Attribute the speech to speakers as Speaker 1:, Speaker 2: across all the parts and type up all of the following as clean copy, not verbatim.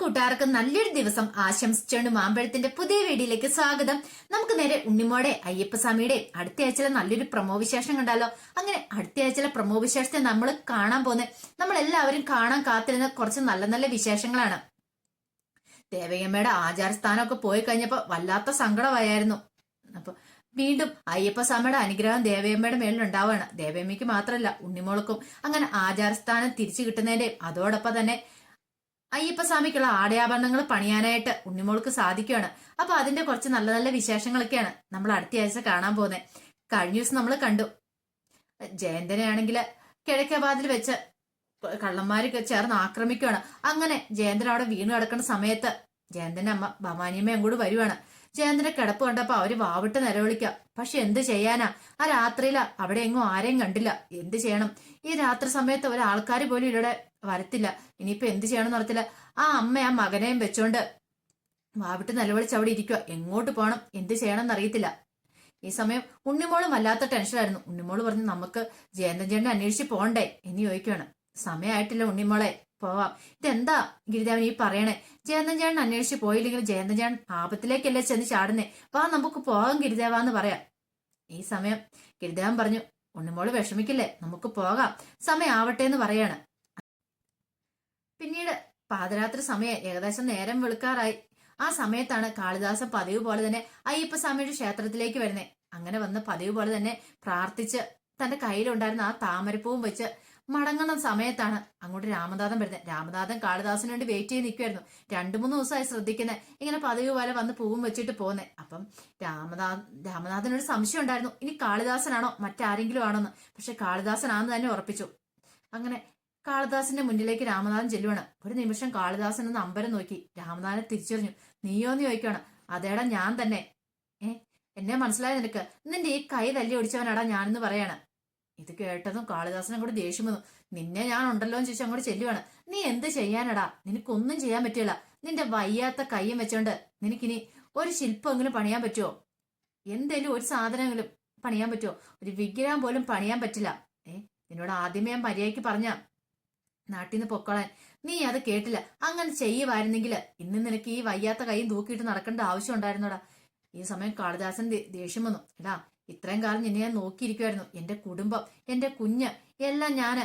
Speaker 1: കൂട്ടുകാർക്ക് നല്ലൊരു ദിവസം ആശംസിച്ചുകൊണ്ട് മാമ്പഴത്തിന്റെ പുതിയ വീഡിയോയിലേക്ക് സ്വാഗതം. നമുക്ക് നേരെ ഉണ്ണിമോടെ അയ്യപ്പസ്വാമിയുടെ അടുത്ത ആഴ്ചയിലെ നല്ലൊരു പ്രമോ വിശേഷം കണ്ടാലോ. അങ്ങനെ അടുത്ത ആഴ്ചയിലെ പ്രമോ വിശേഷത്തെ നമ്മൾ കാണാൻ പോകുന്നത്, നമ്മൾ എല്ലാവരും കാണാൻ കാത്തിരുന്ന കുറച്ച് നല്ല നല്ല വിശേഷങ്ങളാണ്. ദേവയമ്മയുടെ ആചാരസ്ഥാനമൊക്കെ പോയി കഴിഞ്ഞപ്പോ വല്ലാത്ത സങ്കടമായിരുന്നു. അപ്പൊ വീണ്ടും അയ്യപ്പസ്വാമിയുടെ അനുഗ്രഹം ദേവയമ്മയുടെ മേളിലുണ്ടാവുകയാണ്. ദേവയമ്മയ്ക്ക് മാത്രമല്ല, ഉണ്ണിമോൾക്കും അങ്ങനെ ആചാരസ്ഥാനം തിരിച്ചു കിട്ടുന്നതിന്റെയും അതോടൊപ്പം തന്നെ അയ്യപ്പസ്വാമിക്കുള്ള ആടയാഭരണങ്ങൾ പണിയാനായിട്ട് ഉണ്ണിമോൾക്ക് സാധിക്കുകയാണ്. അപ്പൊ അതിന്റെ കുറച്ച് നല്ല നല്ല വിശേഷങ്ങളൊക്കെയാണ് നമ്മൾ അടുത്ത ആഴ്ച കാണാൻ പോകുന്നത്. കഴിഞ്ഞ ദിവസം നമ്മൾ കണ്ടു, ജയന്തനെ ആണെങ്കിൽ കിഴക്കേവാതിൽ വെച്ച് കള്ളന്മാര് ചേർന്ന് ആക്രമിക്കുകയാണ്. അങ്ങനെ ജയന്തൻ അവിടെ വീണു കിടക്കുന്ന സമയത്ത് ജയന്തന്റെ അമ്മ ഭവാനിയമ്മ അങ്ങോട്ട് വരുവാണ്. ജയന്തന്റെ കിടപ്പ് കണ്ടപ്പോ അവര് വാവിട്ട് നിലവിളിക്കാം. പക്ഷെ എന്ത് ചെയ്യാനാ, ആ രാത്രിയില അവിടെ എങ്ങും ആരെയും കണ്ടില്ല. എന്ത് ചെയ്യണം? ഈ രാത്രി സമയത്ത് ഒരാൾക്കാർ പോലും ഇവിടെ വരത്തില്ല. ഇനിയിപ്പോ എന്ത് ചെയ്യണമെന്ന് അറിയത്തില്ല. ആ അമ്മ ആ മകനെയും വെച്ചോണ്ട് വാവിട്ട് നിലവിളിച്ച് അവിടെ ഇരിക്കുക. എങ്ങോട്ട് പോകണം, എന്ത് ചെയ്യണം എന്നറിയത്തില്ല. ഈ സമയം ഉണ്ണിമോളും വല്ലാത്ത ടെൻഷനായിരുന്നു. ഉണ്ണിമോള് പറഞ്ഞു, നമുക്ക് ജയന്തൻ ചേട്ടനെ അന്വേഷിച്ച് പോകണ്ടേ എന്ന് ചോദിക്കുകയാണ്. സമയമായിട്ടില്ല ഉണ്ണിമോളെ, പോവാം. ഇതെന്താ ഗിരിദേവൻ ഈ പറയണേ? ജയന്തൻ ചേട്ടൻ അന്വേഷിച്ച് പോയില്ലെങ്കിൽ ജയന്തൻ ചേട്ടൻ ആപത്തിലേക്കല്ലേ ചെന്ന് ചാടുന്നേ. വാ നമുക്ക് പോകാം ഗിരിദേവാന്ന് പറയാം. ഈ സമയം ഗിരിദേവൻ പറഞ്ഞു, ഉണ്ണിമോള് വിഷമിക്കില്ലേ, നമുക്ക് പോകാം, സമയം ആവട്ടെ എന്ന് പറയാണ്. പിന്നീട് പാതിരാത്രി സമയം ഏകദേശം നേരം വെളുക്കാറായി. ആ സമയത്താണ് കാളിദാസൻ പതിവ് പോലെ തന്നെ അയ്യപ്പസ്വാമിയുടെ ക്ഷേത്രത്തിലേക്ക് വരുന്നത്. അങ്ങനെ വന്ന് പതിവ് പോലെ തന്നെ പ്രാർത്ഥിച്ച് തന്റെ കയ്യിലുണ്ടായിരുന്ന ആ താമരപ്പൂവും വെച്ച് മടങ്ങുന്ന സമയത്താണ് അങ്ങോട്ട് രാമനാഥൻ വരുന്നത്. രാമനാഥൻ കാളിദാസിന് വേണ്ടി വെയിറ്റ് ചെയ്ത് നിൽക്കുമായിരുന്നു. 2-3 ദിവസമായി ശ്രദ്ധിക്കുന്നത്, ഇങ്ങനെ പതിവ് പോലെ വന്ന് പൂവും വെച്ചിട്ട് പോകുന്നത്. അപ്പം രാമനാഥനൊരു സംശയം ഉണ്ടായിരുന്നു, ഇനി കാളിദാസനാണോ മറ്റാരെങ്കിലും ആണോന്ന്. പക്ഷെ കാളിദാസനാണെന്ന് തന്നെ ഉറപ്പിച്ചു. അങ്ങനെ കാളിദാസന്റെ മുന്നിലേക്ക് രാമനാഥൻ ചെല്ലുവാണ്. ഒരു നിമിഷം കാളിദാസൻ ഒന്ന് അമ്പരം നോക്കി. രാമനാഥനെ തിരിച്ചറിഞ്ഞു. നീയോന്ന് ചോദിക്കുകയാണ്. അതേടാ ഞാൻ തന്നെ. എന്നെ മനസ്സിലായ നിനക്ക്? നിന്റെ ഈ കൈ തല്ലി ഒടിച്ചവനാടാ ഞാനെന്ന് പറയാണ്. ഇത് കേട്ടതും കാളിദാസനെ കൂടെ ദേഷ്യം വന്നു. നിന്നെ ഞാൻ ഉണ്ടല്ലോ എന്ന് ചോദിച്ചാൽ അങ്ങോട്ട് ചെല്ലുവാണ്. നീ എന്ത് ചെയ്യാനടാ, നിനക്കൊന്നും ചെയ്യാൻ പറ്റില്ല. നിന്റെ വയ്യാത്ത കയ്യും വെച്ചോണ്ട് നിനക്കിനി ഒരു ശില്പമെങ്കിലും പണിയാൻ പറ്റുമോ? എന്തേലും ഒരു സാധനമെങ്കിലും പണിയാൻ പറ്റുമോ? ഒരു വിഗ്രഹം പോലും പണിയാൻ പറ്റില്ല. നിന്നോട് ആദ്യമേ ഞാൻ മര്യാദയ്ക്ക് പറഞ്ഞ നാട്ടിൽ നിന്ന് പൊക്കോളാൻ, നീ അത് കേട്ടില്ല. അങ്ങനെ ചെയ്യുമായിരുന്നെങ്കിൽ ഇന്ന് നിനക്ക് ഈ വയ്യാത്ത കൈയും തൂക്കിയിട്ട് നടക്കേണ്ട ആവശ്യം ഉണ്ടായിരുന്നോടാ. ഈ സമയം കാളിദാസൻ ദേഷ്യം വന്നു. എടാ, ഇത്രയും കാലം നിന്നെ ഞാൻ നോക്കിയിരിക്കുമായിരുന്നു. എന്റെ കുടുംബം, എന്റെ കുഞ്ഞ് എല്ലാം ഞാന്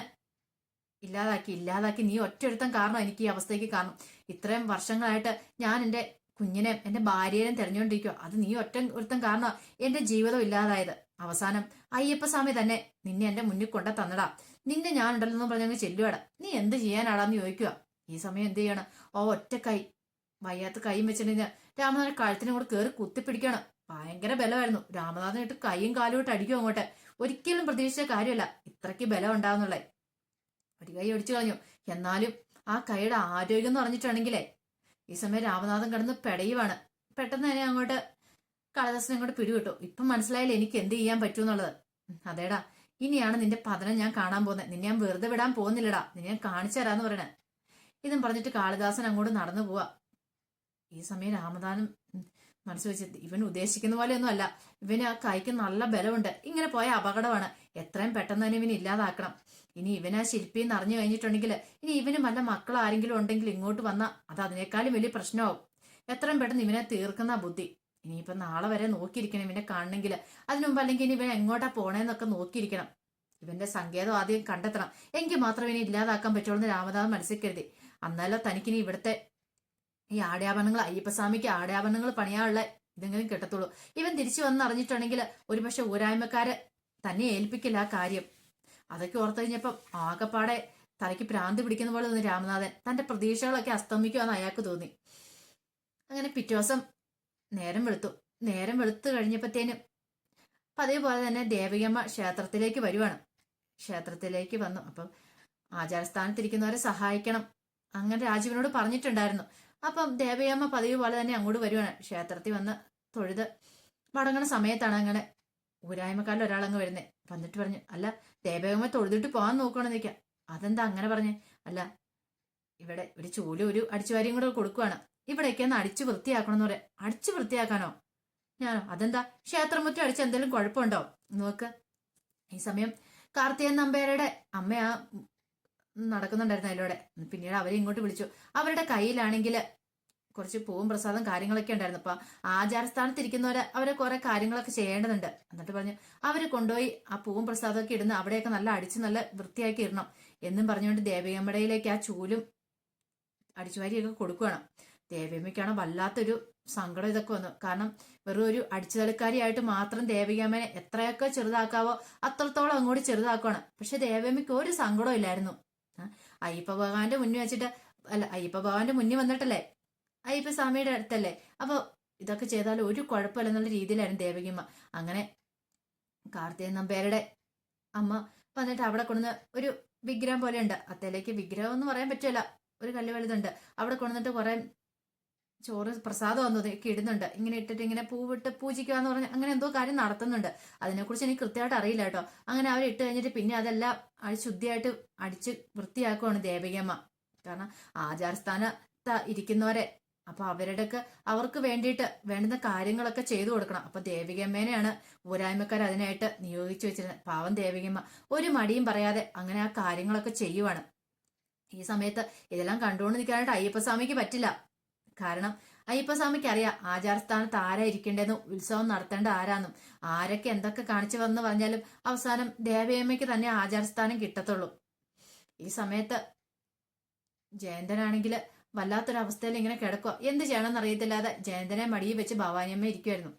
Speaker 1: ഇല്ലാതാക്കി നീ ഒറ്റയൊരുത്തം കാരണം എനിക്ക് ഈ അവസ്ഥയ്ക്ക് കാരണം. ഇത്രയും വർഷങ്ങളായിട്ട് ഞാൻ എന്റെ കുഞ്ഞിനെയും എന്റെ ഭാര്യയെയും തെരഞ്ഞുകൊണ്ടിരിക്കുക. അത് നീ ഒരുത്തം കാരണം എന്റെ ജീവിതം ഇല്ലാതായത്. അവസാനം അയ്യപ്പസ്വാമി തന്നെ നിന്നെ എന്റെ മുന്നിൽ കൊണ്ട തന്നടാ. നിന്നെ ഞാൻ ഉണ്ടല്ലോ പറഞ്ഞങ്ങ് ചെല്ലുവാടാ. നീ എന്ത് ചെയ്യാനാടാന്ന് ചോദിക്കുക. ഈ സമയം എന്ത് ചെയ്യണം? ഒറ്റ കൈ, വയ്യാത്ത കൈയും വെച്ചിട്ടുണ്ടെങ്കിൽ രാമനാഥൻ കഴുത്തിനും കൂടെ കയറി കുത്തിപ്പിടിക്കണം. ഭയങ്കര ബലമായിരുന്നു. രാമനാഥൻ ഇട്ട് കൈയും കാലും ഇട്ട് അടിക്കും അങ്ങോട്ട്. ഒരിക്കലും പ്രതീക്ഷിച്ച കാര്യമല്ല ഇത്രയ്ക്ക് ബലം ഉണ്ടാവുന്നുള്ളേ. ഒരു കൈ ഒടിച്ചു കളഞ്ഞു. എന്നാലും ആ കൈയുടെ ആരോഗ്യം എന്ന് പറഞ്ഞിട്ടുണ്ടെങ്കിലേ, ഈ സമയം രാമനാഥൻ കിടന്ന് പെടയുവാണ്. പെട്ടെന്ന് തന്നെ അങ്ങോട്ട് കാളിദാസനെ അങ്ങോട്ട് പിടികിട്ടു. ഇപ്പം മനസ്സിലായില്ലേ എനിക്ക് എന്ത് ചെയ്യാൻ പറ്റൂന്നുള്ളത്. അതേടാ, ഇനിയാണ് നിന്റെ പതനം ഞാൻ കാണാൻ പോകുന്നത്. നിന്നെ ഞാൻ വെറുതെ വിടാൻ പോകുന്നില്ലടാ, നിന്നെ ഞാൻ കാണിച്ചു തരാന്ന് പറയണേ. ഇതും പറഞ്ഞിട്ട് കാളിദാസൻ അങ്ങോട്ട് നടന്നു പോവാ. ഈ സമയം രാമനാഥൻ മനസ്സ് വെച്ച്, ഇവൻ ഉദ്ദേശിക്കുന്ന പോലെയൊന്നും അല്ല. ഇവന് ആ കൈക്ക് നല്ല ബലമുണ്ട്. ഇങ്ങനെ പോയ അപകടമാണ്. എത്രയും പെട്ടെന്ന് തന്നെ ഇവന് ഇല്ലാതാക്കണം. ഇനി ഇവനാ ശില്പിന്ന് അറിഞ്ഞു കഴിഞ്ഞിട്ടുണ്ടെങ്കിൽ ഇനി ഇവന് വല്ല മക്കൾ ആരെങ്കിലും ഉണ്ടെങ്കിൽ ഇങ്ങോട്ട് വന്നാൽ അത് അതിനേക്കാളും വലിയ പ്രശ്നമാവും. എത്രയും പെട്ടെന്ന് ഇവനെ തീർക്കുന്ന ബുദ്ധി. ഇനിയിപ്പൊ നാളെ വരെ നോക്കിയിരിക്കണം ഇവനെ കാണണമെങ്കിൽ. അതിനു മുമ്പ് അല്ലെങ്കിൽ ഇനി ഇവൻ എങ്ങോട്ടാ പോണേന്നൊക്കെ നോക്കിയിരിക്കണം. ഇവന്റെ സങ്കേതം ആദ്യം കണ്ടെത്തണം. എങ്കിൽ മാത്രമേ ഇനി ഇല്ലാതാക്കാൻ പറ്റുള്ളൂ എന്ന് രാമനാഥൻ മനസ്സിൽ കരുതി. അന്നല്ലോ തനിക്കിനി ഇവിടുത്തെ ഈ ആടയാഭരണങ്ങൾ, അയ്യപ്പസ്വാമിക്ക് ആടയാഭരണങ്ങൾ പണിയാനുള്ള ഇതെങ്കിലും കിട്ടത്തുള്ളൂ. ഇവൻ തിരിച്ചു വന്ന് അറിഞ്ഞിട്ടുണ്ടെങ്കിൽ ഒരുപക്ഷെ ഊരായ്മക്കാര് തന്നെ ഏൽപ്പിക്കില്ല ആ കാര്യം. അതൊക്കെ ഓർത്തു കഴിഞ്ഞപ്പം ആകെപ്പാടെ തലയ്ക്ക് ഭ്രാന്തി പിടിക്കുന്ന പോലെ തോന്നി രാമനാഥൻ. തന്റെ പ്രതീക്ഷകളൊക്കെ അസ്തമിക്കുമെന്ന് അയാൾക്ക് തോന്നി. അങ്ങനെ പിറ്റേ ദിവസം നേരം വെളുത്തു കഴിഞ്ഞപ്പോഴത്തേനും പതിവ് പോലെ തന്നെ ദേവികമ്മ ക്ഷേത്രത്തിലേക്ക് വരുവാണ്. ക്ഷേത്രത്തിലേക്ക് വന്നു. അപ്പം ആചാരസ്ഥാനത്തിരിക്കുന്നവരെ സഹായിക്കണം അങ്ങനെ രാജീവിനോട് പറഞ്ഞിട്ടുണ്ടായിരുന്നു. അപ്പം ദേവയമ്മ പതിവ് പോലെ തന്നെ അങ്ങോട്ട് വരുവാണ്. ക്ഷേത്രത്തിൽ വന്ന് തൊഴുത് മടങ്ങണ സമയത്താണ് അങ്ങനെ ഊരായ്മക്കാരിൽ ഒരാളങ്ങ് വരുന്നേ. വന്നിട്ട് പറഞ്ഞു, അല്ല ദേവയമ്മ തൊഴുതിട്ട് പോകാൻ നോക്കുകയാണെന്ന് നിൽക്കാം. അതെന്താ അങ്ങനെ പറഞ്ഞേ? അല്ല, ഇവിടെ ഒരു ചൂലും ഒരു അടിച്ചുവാരിയും കൂടെ കൊടുക്കുവാണ്. ഇവിടേക്ക് ഒന്ന് അടിച്ചു വൃത്തിയാക്കണം എന്ന് പറയാം. അടിച്ചു വൃത്തിയാക്കാനോ? ഞാനോ? അതെന്താ, ക്ഷേത്രമുറ്റം അടിച്ച് എന്തെങ്കിലും കുഴപ്പമുണ്ടോ നോക്ക്. ഈ സമയം കാർത്തികൻ നമ്പേരുടെ അമ്മ ആ നടക്കുന്നുണ്ടായിരുന്നു അതിലൂടെ. പിന്നീട് അവരെ ഇങ്ങോട്ട് വിളിച്ചു. അവരുടെ കയ്യിലാണെങ്കിൽ കുറച്ച് പൂവും പ്രസാദം കാര്യങ്ങളൊക്കെ ഉണ്ടായിരുന്നു. അപ്പൊ ആചാരസ്ഥാനത്ത് ഇരിക്കുന്നവരെ അവരെ കുറെ കാര്യങ്ങളൊക്കെ ചെയ്യേണ്ടതുണ്ട്. എന്നിട്ട് പറഞ്ഞു അവര് കൊണ്ടുപോയി ആ പൂവും പ്രസാദമൊക്കെ ഇടുന്ന അവിടെയൊക്കെ നല്ല അടിച്ച് നല്ല വൃത്തിയാക്കി ഇടണം എന്നും പറഞ്ഞുകൊണ്ട് ദേവികമ്മടയിലേക്ക് ആ ചൂലും അടിച്ചുവാരിയൊക്കെ കൊടുക്കുകയാണ്. ദേവിയമ്മയ്ക്കാണ് വല്ലാത്തൊരു സങ്കടം ഇതൊക്കെ വന്നു. കാരണം വെറും ഒരു അടിച്ചുതലക്കാരിയായിട്ട് മാത്രം ദേവികമ്മനെ എത്രയൊക്കെ ചെറുതാക്കാവോ അത്രത്തോളം അങ്ങോട്ട് ചെറുതാക്കുവാണ്. പക്ഷെ ദേവിയമ്മയ്ക്ക് ഒരു സങ്കടവും ഇല്ലായിരുന്നു. അയ്യപ്പ ഭഗവാന്റെ മുന്നിൽ വെച്ചിട്ട് അയ്യപ്പ ഭഗവാന്റെ മുന്നിൽ വന്നിട്ടല്ലേ, അയ്യപ്പ സ്വാമിയുടെ അടുത്തല്ലേ, അപ്പൊ ഇതൊക്കെ ചെയ്താൽ ഒരു കുഴപ്പമില്ല എന്നുള്ള രീതിയിലായിരുന്നു ദേവികമ്മ. അങ്ങനെ കാർത്തികൻ നമ്പ്യാരുടെ അമ്മ വന്നിട്ട് അവിടെ കൊണ്ടുവന്ന് ഒരു വിഗ്രഹം പോലെ ഉണ്ട്. അത്തേലേക്ക് വിഗ്രഹം എന്ന് പറയാൻ പറ്റില്ല, ഒരു കല്ല് വലുതുണ്ട്. അവിടെ കൊണ്ടുവന്നിട്ട് കുറെ ചോറ് പ്രസാദം ഒക്കെ ഇടുന്നുണ്ട്. ഇങ്ങനെ ഇട്ടിട്ട് ഇങ്ങനെ പൂവിട്ട് പൂജിക്കാന്ന് പറഞ്ഞ് അങ്ങനെ എന്തോ കാര്യം നടത്തുന്നുണ്ട്. അതിനെക്കുറിച്ച് എനിക്ക് കൃത്യമായിട്ട് അറിയില്ല കേട്ടോ. അങ്ങനെ അവർ ഇട്ട് കഴിഞ്ഞിട്ട് പിന്നെ അതെല്ലാം ശുദ്ധിയായിട്ട് അടിച്ച് വൃത്തിയാക്കുവാണ് ദേവികമ്മ. കാരണം ആചാരസ്ഥാനത്ത് ഇരിക്കുന്നവരെ അപ്പൊ അവർക്ക് വേണ്ടിയിട്ട് വേണ്ടുന്ന കാര്യങ്ങളൊക്കെ ചെയ്തു കൊടുക്കണം. അപ്പൊ ദേവികമ്മേനെയാണ് ഊരായ്മക്കാർ അതിനായിട്ട് നിയോഗിച്ചു വെച്ചിരുന്നത്. പാവം ദേവികമ്മ ഒരു മടിയും പറയാതെ അങ്ങനെ ആ കാര്യങ്ങളൊക്കെ ചെയ്യുവാണ്. ഈ സമയത്ത് ഇതെല്ലാം കണ്ടുകൊണ്ട് നിൽക്കാനായിട്ട് അയ്യപ്പസ്വാമിക്ക് പറ്റില്ല. കാരണം അയ്യപ്പസ്വാമിക്ക് അറിയാം ആചാരസ്ഥാനത്ത് ആരാ ഇരിക്കേണ്ടതെന്നും ഉത്സവം നടത്തേണ്ട ആരാന്നും. ആരൊക്കെ എന്തൊക്കെ കാണിച്ചു വന്ന് പറഞ്ഞാലും അവസാനം ദേവിയമ്മയ്ക്ക് തന്നെ ആചാരസ്ഥാനം കിട്ടത്തുള്ളൂ. ഈ സമയത്ത് ജയന്തനാണെങ്കിൽ വല്ലാത്തൊരവസ്ഥയിൽ ഇങ്ങനെ കിടക്കുക. എന്ത് ചെയ്യണമെന്ന് അറിയത്തില്ലാതെ ജയന്തനെ മടിയിൽ വെച്ച് ഭവാനിയമ്മ ഇരിക്കുമായിരുന്നു.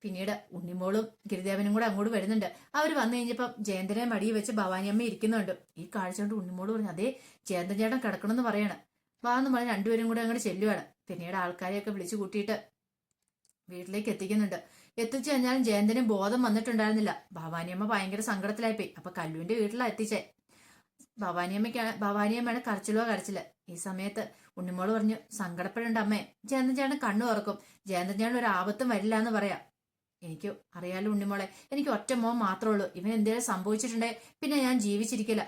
Speaker 1: പിന്നീട് ഉണ്ണിമോളും ഗിരിദേവനും കൂടെ അങ്ങോട്ട് വരുന്നുണ്ട്. അവർ വന്നു കഴിഞ്ഞപ്പം ജയന്തനെ മടിയിൽ വെച്ച് ഭവാനിയമ്മ ഇരിക്കുന്നുണ്ട്. ഈ കാഴ്ച കൊണ്ട് ഉണ്ണിമോള് പറഞ്ഞു അതേ ജയന്തൻ ചേട്ടൻ കിടക്കണമെന്ന് പറയാണ്. വാന്ന് പറഞ്ഞ് രണ്ടുപേരും കൂടെ അങ്ങോട്ട് ചെല്ലുവാണ്. പിന്നീട് ആൾക്കാരെയൊക്കെ വിളിച്ചു കൂട്ടിയിട്ട് വീട്ടിലേക്ക് എത്തിക്കുന്നുണ്ട്. എത്തിച്ചു കഴിഞ്ഞാലും ജയന്തന് ബോധം വന്നിട്ടുണ്ടായിരുന്നില്ല. ഭവാനിയമ്മ ഭയങ്കര സങ്കടത്തിലായിപ്പോയി. അപ്പൊ കല്ലുവിന്റെ വീട്ടിലാണ് എത്തിച്ചേ. ഭവാനിയമ്മയാണ് കരച്ചില്. ഈ സമയത്ത് ഉണ്ണിമോള് പറഞ്ഞു സങ്കടപ്പെടേണ്ട അമ്മേ, ജയന്തൻ ചേട്ടൻ കണ്ണു തുറക്കും, ജയന്തൻ ചേട്ടൻ ഒരു ആപത്തും വരില്ല എന്ന് പറയാം. എനിക്ക് അറിയാലോ ഉണ്ണിമോളെ, എനിക്ക് ഒറ്റ മോൻ മാത്രമേ ഉള്ളൂ. ഇവൻ എന്തെങ്കിലും സംഭവിച്ചിട്ടുണ്ടേ പിന്നെ ഞാൻ ജീവിച്ചിരിക്കില്ല.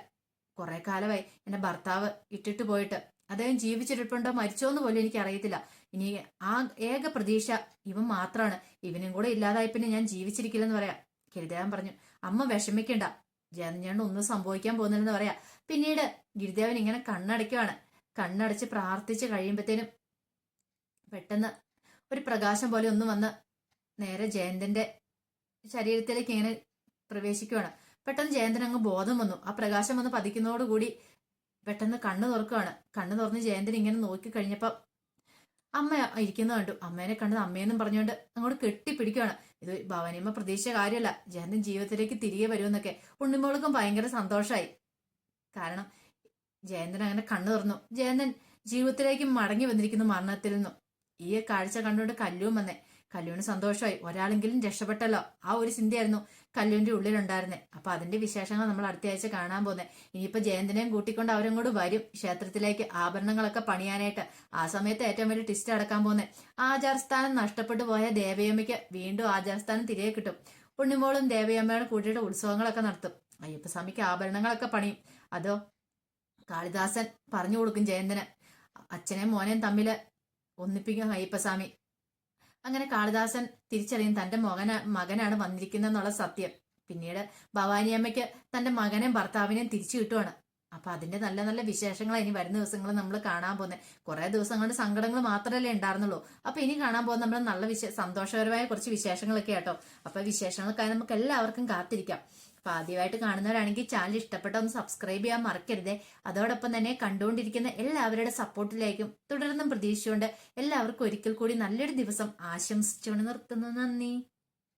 Speaker 1: കുറെ കാലമായി എന്റെ ഭർത്താവ് ഇട്ടിട്ട് പോയിട്ട്. അദ്ദേഹം ജീവിച്ചിരിപ്പുണ്ടോ മരിച്ചോന്ന് പോലും എനിക്ക് അറിയത്തില്ല. ഇനി ആ ഏക പ്രതീക്ഷ ഇവൻ മാത്രമാണ്. ഇവനും കൂടെ ഇല്ലാതായി പിന്നെ ഞാൻ ജീവിച്ചിരിക്കില്ലെന്ന് പറയാം. ഗിരിദേവൻ പറഞ്ഞു അമ്മ വിഷമിക്കണ്ട, ജയന്തൻ ഒന്നും സംഭവിക്കാൻ പോകുന്നില്ലെന്ന് പറയാ. പിന്നീട് ഗിരിദേവൻ ഇങ്ങനെ കണ്ണടയ്ക്കുവാണ്. കണ്ണടച്ച് പ്രാർത്ഥിച്ച് കഴിയുമ്പോഴത്തേനും പെട്ടെന്ന് ഒരു പ്രകാശം പോലെ ഒന്ന് വന്ന് നേരെ ജയന്തന്റെ ശരീരത്തിലേക്ക് ഇങ്ങനെ പ്രവേശിക്കുവാണ്. പെട്ടെന്ന് ജയന്തൻ അങ്ങ് ബോധം വന്നു. ആ പ്രകാശം വന്ന് പതിക്കുന്നതോടുകൂടി പെട്ടെന്ന് കണ്ണു തുറക്കുകയാണ്. കണ്ണു തുറന്ന് ജയന്തൻ ഇങ്ങനെ നോക്കി കഴിഞ്ഞപ്പം അമ്മ ഇരിക്കുന്ന കണ്ടു. അമ്മേനെ കണ്ടത് അമ്മയെന്നും പറഞ്ഞുകൊണ്ട് അങ്ങോട്ട് കെട്ടിപ്പിടിക്കുകയാണ്. ഇത് ഭവാനിയമ്മ പ്രതീക്ഷിച്ച കാര്യമല്ല, ജയന്തൻ ജീവിതത്തിലേക്ക് തിരികെ വരുമെന്നൊക്കെ. ഉണ്ണിമോൾക്കും ഭയങ്കര സന്തോഷമായി. കാരണം ജയന്തൻ അങ്ങനെ കണ്ണു തുറന്നു. ജയന്തൻ ജീവിതത്തിലേക്ക് മടങ്ങി വന്നിരിക്കുന്നു മരണത്തിൽ നിന്നും. ഈ കാഴ്ച കണ്ടുകൊണ്ട് കല്ലുവും വന്നേ. കല്ലുവിന് സന്തോഷമായി. ഒരാളെങ്കിലും രക്ഷപ്പെട്ടല്ലോ, ആ ഒരു ചിന്തയായിരുന്നു കല്ലുവിന്റെ ഉള്ളിലുണ്ടായിരുന്നേ. അപ്പൊ അതിന്റെ വിശേഷങ്ങൾ നമ്മൾ അടുത്ത ആഴ്ച കാണാൻ പോകുന്നത്. ഇനിയിപ്പോ ജയന്തനെയും കൂട്ടിക്കൊണ്ട് അവരും കൂടെ വരും ക്ഷേത്രത്തിലേക്ക് ആഭരണങ്ങളൊക്കെ പണിയാനായിട്ട്. ആ സമയത്ത് ഏറ്റവും വലിയ ടിസ്റ്റ് അടക്കാൻ പോകുന്നത് ആചാരസ്ഥാനം നഷ്ടപ്പെട്ടു പോയ ദേവയമ്മയ്ക്ക് വീണ്ടും ആചാരസ്ഥാനം തിരികെ കിട്ടും. ഉണ്ണിമോളും ദേവയമ്മയോട് കൂട്ടിയിട്ട് ഉത്സവങ്ങളൊക്കെ നടത്തും. അയ്യപ്പസ്വാമിക്ക് ആഭരണങ്ങളൊക്കെ പണിയും. അതോ കാളിദാസൻ പറഞ്ഞു കൊടുക്കും ജയന്തന്. അച്ഛനെയും മോനെയും തമ്മിൽ ഒന്നിപ്പിക്കും അയ്യപ്പസ്വാമി. അങ്ങനെ കാളിദാസൻ തിരിച്ചറിയും തന്റെ മകനാണ് വന്നിരിക്കുന്നതെന്നുള്ള സത്യം. പിന്നീട് ഭവാനിയമ്മയ്ക്ക് തന്റെ മകനെയും ഭർത്താവിനെയും തിരിച്ചു കിട്ടുവാണ്. അപ്പൊ അതിന്റെ നല്ല നല്ല വിശേഷങ്ങളാണ് ഇനി വരുന്ന ദിവസങ്ങൾ നമ്മൾ കാണാൻ പോകുന്നത്. കുറെ ദിവസങ്ങളുടെ സങ്കടങ്ങൾ മാത്രമല്ലേ ഉണ്ടായിരുന്നുള്ളൂ. അപ്പൊ ഇനി കാണാൻ പോകുന്ന നമ്മൾ നല്ല സന്തോഷകരമായ കുറച്ച് വിശേഷങ്ങളൊക്കെ ആട്ടോ. അപ്പൊ വിശേഷങ്ങൾക്കായി നമുക്ക് എല്ലാവർക്കും കാത്തിരിക്കാം. അപ്പൊ ആദ്യമായിട്ട് കാണുന്നവരാണെങ്കിൽ ചാനൽ ഇഷ്ടപ്പെട്ട ഒന്ന് സബ്സ്ക്രൈബ് ചെയ്യാൻ മറക്കരുതേ. അതോടൊപ്പം തന്നെ കണ്ടുകൊണ്ടിരിക്കുന്ന എല്ലാവരുടെ സപ്പോർട്ടിലേക്കും തുടർന്നും പ്രതീക്ഷിച്ചുകൊണ്ട് എല്ലാവർക്കും ഒരിക്കൽ കൂടി നല്ലൊരു ദിവസം ആശംസിച്ചുകൊണ്ട് നിർത്തുന്നു. നന്ദി.